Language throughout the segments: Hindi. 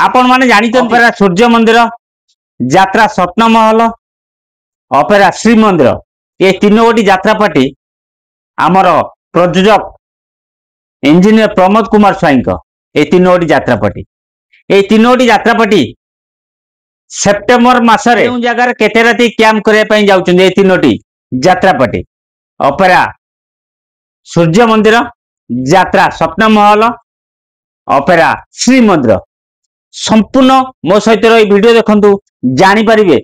आपण माने जानिछन अपेरा सूर्य मंदिर, यात्रा स्वप्न महल, अपेरा श्री मंदिर ये तीन गोटी यात्रा पार्टी आमर प्रयोजक इंजीनियर प्रमोद कुमार स्वाई ये तीन गोटी यात्रा पार्टी ये तीन गोटी यात्रा पार्टी सेप्टेम्बर मासरे जगह केते राति कैंप करने जाउछन ये तीनोटी यात्रा पार्टी अपेरा सूर्य मंदिर, यात्रा स्वप्न महल, अपेरा श्री मंदिर संपूर्ण मो सहित वीडियो देखंतु जानी पारिबे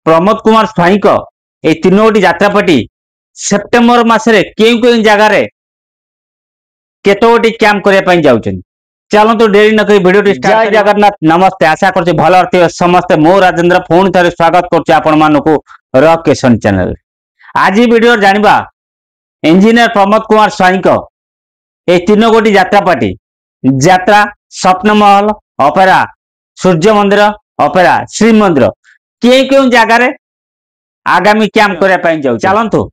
प्रमोद कुमार स्वाई ये तीन गोटी यात्रा पार्टी सेप्टेम्बर मासरे केउ जगार केते गोटी कैंप करने जाउछन। चलतु डेरी नक वीडियो जय जगन्नाथ नमस्ते आशा करछि भल अर्थ समस्ते मो राजेंद्र पुणी थे स्वागत करछि आपण मानकु रॉक किशन चैनल। आज वीडियो जानिबा इंजीनियर प्रमोद कुमार स्वाई ये तीन गोटी यात्रा पार्टी यात्रा स्वप्न महल, अपेरा सूर्य मंदिर, अपेरा श्री मंदिर केउ जगार आगामी कैंप करने जाऊ। चलतु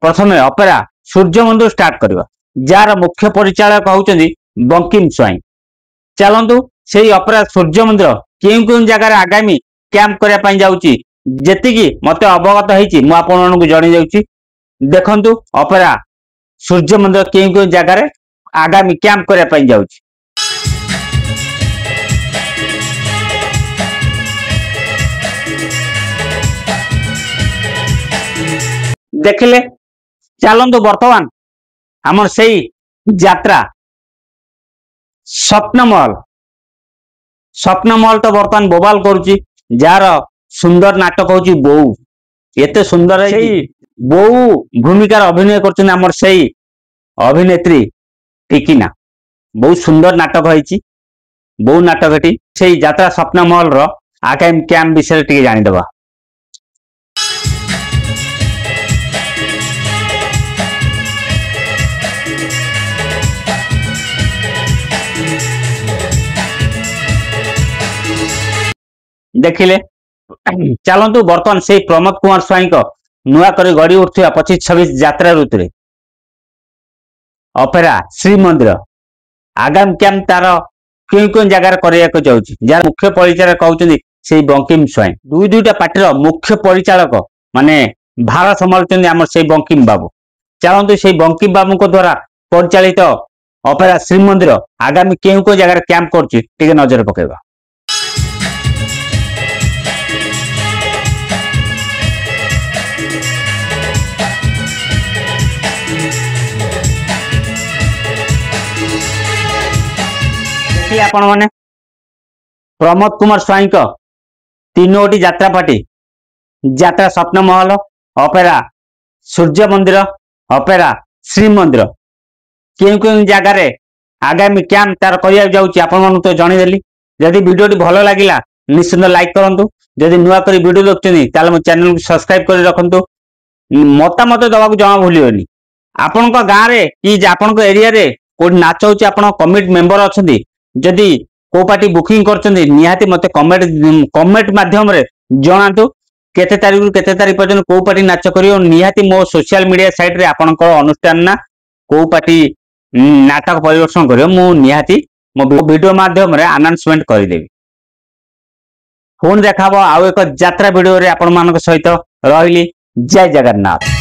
प्रथम अपेरा सूर्य मंदिर स्टार्ट करवा जार मुख्य परिचालक होउछन्ती बंकिम स्वाई। चलतु से अपेरा सूर्य मंदिर केउ जगार आगामी कैंप करने जाऊँगी जेतिकी मते अवगत होइछि मु आपण मानकु जणै जाउछि। देखंतु अपेरा सूर्य मंदिर केउ जगार आगामी कैंप करने जाउछि। देखिले चलतु वर्तमान हमर सेई यात्रा स्वप्न महल तो बर्तमान बोबाल करुच्ची जार सुंदर नाटक होची बोऊ एते सुंदर है बोऊ भूमिकार अभिनय करछन हमर सेई अभिनेत्री टिकिना बहुत सुंदर नाटक होईची बोऊ नाटकटी सेई यात्रा स्वप्न महल रो आगामी कैंप विषय टिके जानि दबा। देखिले चलतु बर्तमान से प्रमोद कुमार स्वाई नुआ कर गड़ी उठा 25-26 यात्रा ऋतु अपेरा श्री मंदिर आगामी कैंप तार क्यों जगार करने जाऊँगी जार मुख्य परिचालक कहते से बंकिम स्वाई दुईटा पार्टी मुख्य परिचालक माने भार संभालुं आम से बंकिम बाबू। चलतु से बंकिम बाबू द्वारा परिचालित अपेरा श्री मंदिर आगामी क्यों जगार कैंप कर नजर पकेबा। आपण माने प्रमोद कुमार स्वाई तीन गोटी यात्रा पार्टी यात्रा स्वप्न महल, अपेरा सूर्य मंदिर, अपेरा श्री मंदिर क्यों जगार आगामी कैंप तार करिया जाउची आपण मानू तो जणैदेली। जदि वीडियो भल लगिला निश्चित लाइक करंतु, जदि नुआ करी वीडियो देखछनी ताले मो चैनल को सब्सक्राइब कर रखंतु, मतामत दबाक जमा भूलियोनी। आपण को गां रे कि आपण को एरिया रे कोड नाच होची आपण कमिटी मेंबर अछंती जदि को पार्टी बुकिंग करछंती निहाती मते कमेंट माध्यम रे जणातु केते तारीख रु केते तारीख पर्यंत को पार्टी नाच करियो निहाती मो सोशल मीडिया साइट रे आपनकर अनुष्ठान ना को पार्टी नाटक परिवर्तन करियो मु निहाती मो वीडियो माध्यम रे अनाउंसमेंट करि देबी। फोन देखाबो आउ एक यात्रा वीडियो रे आपण मानक सहित रहिली। जय जगन्नाथ।